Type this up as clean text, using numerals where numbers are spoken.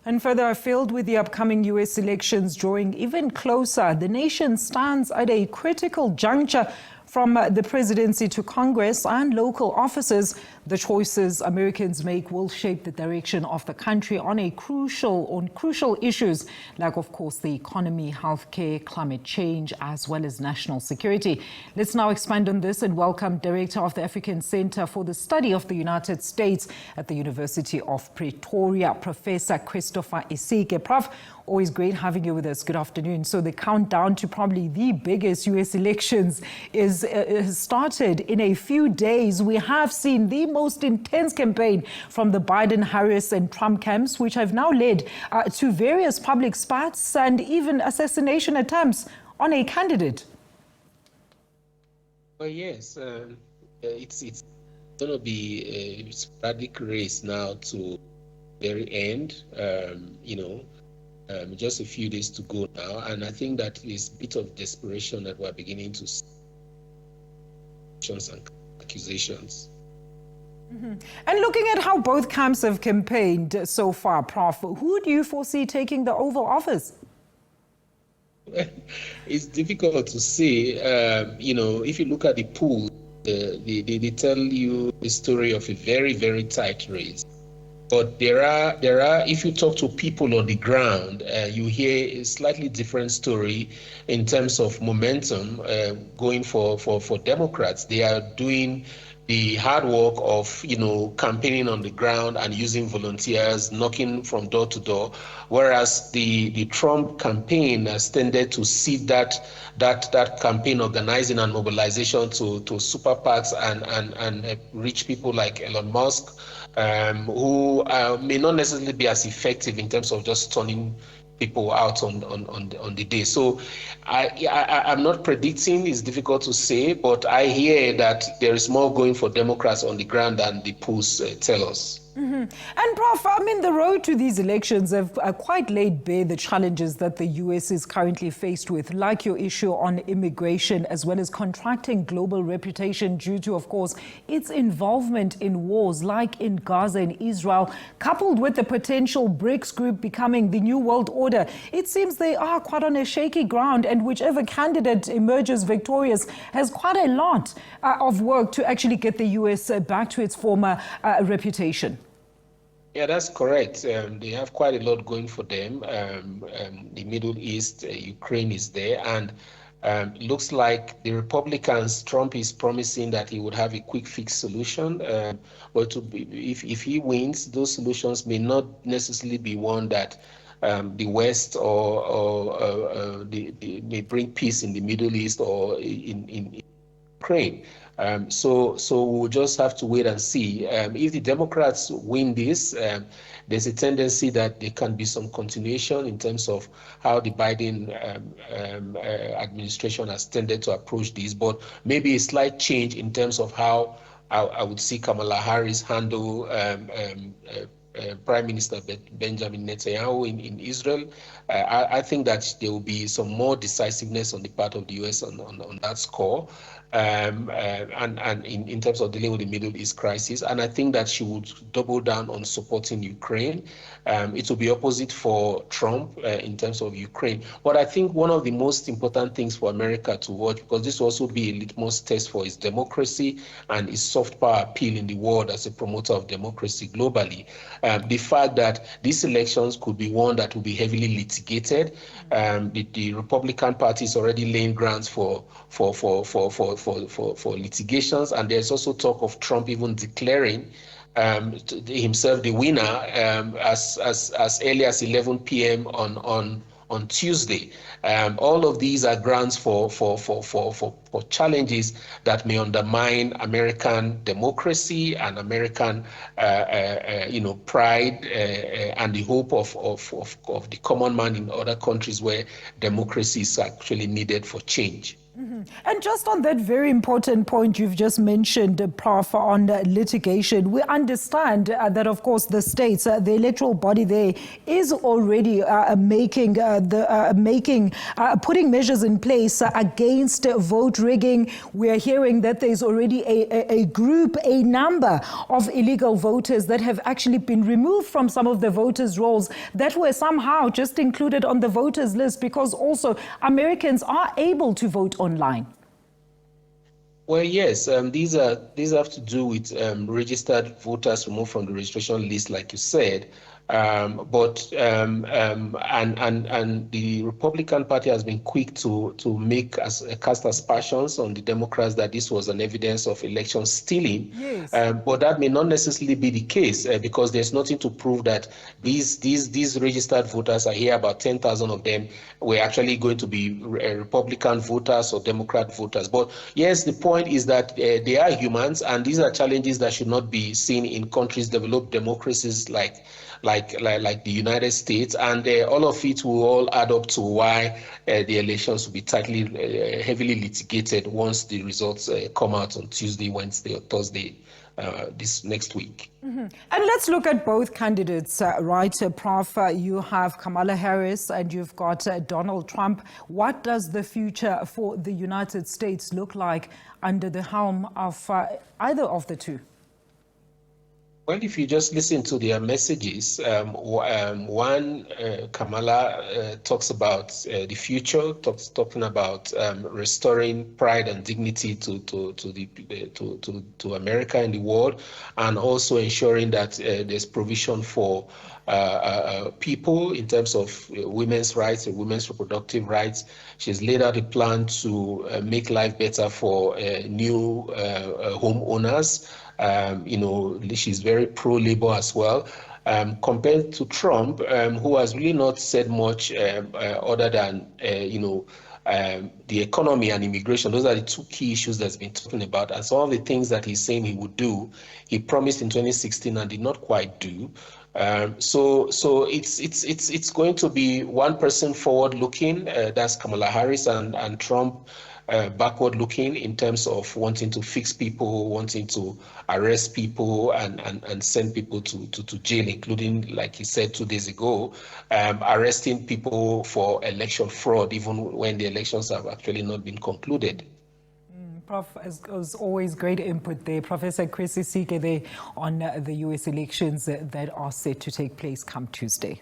And further afield, with the upcoming U.S. elections drawing even closer, the nation stands at a critical juncture. From the presidency to Congress and local offices, the choices Americans make will shape the direction of the country on crucial issues like, of course, the economy, healthcare, climate change, as well as national security. Let's now expand on this and welcome Director of the African Center for the Study of the United States at the University of Pretoria, Professor Christopher Isike. Prof, always great having you with us. Good afternoon. So the countdown to probably the biggest U.S. elections has started in a few days. We have seen the most intense campaign from the Biden, Harris and Trump camps, which have now led to various public spats and even assassination attempts on a candidate. Well, yes, it's going to be a sporadic race now to the very end, just a few days to go now. And I think that is a bit of desperation that we're beginning to see and accusations. Mm-hmm. And looking at how both camps have campaigned so far, Prof, who do you foresee taking the Oval Office? It's difficult to say. If you look at the poll, they tell you the story of a very, very tight race. But there are. If you talk to people on the ground, you hear a slightly different story in terms of momentum going for Democrats. They are doing the hard work of campaigning on the ground and using volunteers, knocking from door to door, whereas the Trump campaign has tended to cede that campaign organizing and mobilization to super PACs and rich people like Elon Musk, who may not necessarily be as effective in terms of just turning people out on the day. So I'm not predicting, it's difficult to say, but I hear that there is more going for Democrats on the ground than the polls tell us. Mm-hmm. And Prof, the road to these elections have quite laid bare the challenges that the U.S. is currently faced with, like your issue on immigration, as well as contracting global reputation due to, of course, its involvement in wars like in Gaza and Israel, coupled with the potential BRICS group becoming the new world order. It seems they are quite on a shaky ground, and whichever candidate emerges victorious has quite a lot of work to actually get the U.S. back to its former reputation. Yeah, that's correct. They have quite a lot going for them. The Middle East, Ukraine is there, and it looks like the Republicans, Trump is promising that he would have a quick fix solution. But if he wins, those solutions may not necessarily be one that the West or may bring peace in the Middle East or in Ukraine. So we'll just have to wait and see. If the Democrats win this, there's a tendency that there can be some continuation in terms of how the Biden administration has tended to approach this, but maybe a slight change in terms of how I would see Kamala Harris handle Prime Minister Benjamin Netanyahu in Israel. I think that there will be some more decisiveness on the part of the U.S. on that score, and in terms of dealing with the Middle East crisis. And I think that she would double down on supporting Ukraine. It will be opposite for Trump in terms of Ukraine. But I think one of the most important things for America to watch, because this will also be a litmus test for its democracy and its soft power appeal in the world as a promoter of democracy globally, the fact that these elections could be one that will be heavily litigated. The Republican Party is already laying grounds for litigations, and there's also talk of Trump even declaring himself the winner as early as 11 p.m. on Tuesday. All of these are grounds for challenges that may undermine American democracy and American pride and the hope of the common man in other countries where democracy is actually needed for change. Mm-hmm. And just on that very important point you've just mentioned, Prof, on litigation, we understand that, of course, the states, the electoral body there is already putting measures in place against vote rigging. We are hearing that there's already a number of illegal voters that have actually been removed from some of the voters' rolls that were somehow just included on the voters list, because also Americans are able to vote online. Well, yes, these have to do with registered voters removed from the registration list, like you said. And the Republican Party has been quick to cast aspersions on the Democrats that this was an evidence of election stealing. Yes. But that may not necessarily be the case because there's nothing to prove that these registered voters are here. About 10,000 of them were actually going to be Republican voters or Democrat voters. But yes, the point is that they are humans, and these are challenges that should not be seen in countries, developed democracies like the United States, and all of it will all add up to why the elections will be heavily litigated once the results come out on Tuesday, Wednesday, or Thursday this next week. And let's look at both candidates, right, Prof? You have Kamala Harris and you've got Donald Trump. What does the future for the United States look like under the helm of either of the two? Well, if you just listen to their messages, Kamala talks about the future, talking about restoring pride and dignity to America and the world, and also ensuring that there's provision for people in terms of women's rights and women's reproductive rights. She's laid out a plan to make life better for new homeowners. She's very pro-labor as well, compared to Trump, who has really not said much other than, the economy and immigration. Those are the two key issues that's been talking about. And some of the things that he's saying he would do, he promised in 2016 and did not quite do. So it's going to be one person forward-looking, that's Kamala Harris, and Trump backward-looking in terms of wanting to fix people, wanting to arrest people and send people to jail, including, like he said 2 days ago, arresting people for election fraud, even when the elections have actually not been concluded. Prof, as always, great input there. Professor Chris Isike there on the U.S. elections that are set to take place come Tuesday.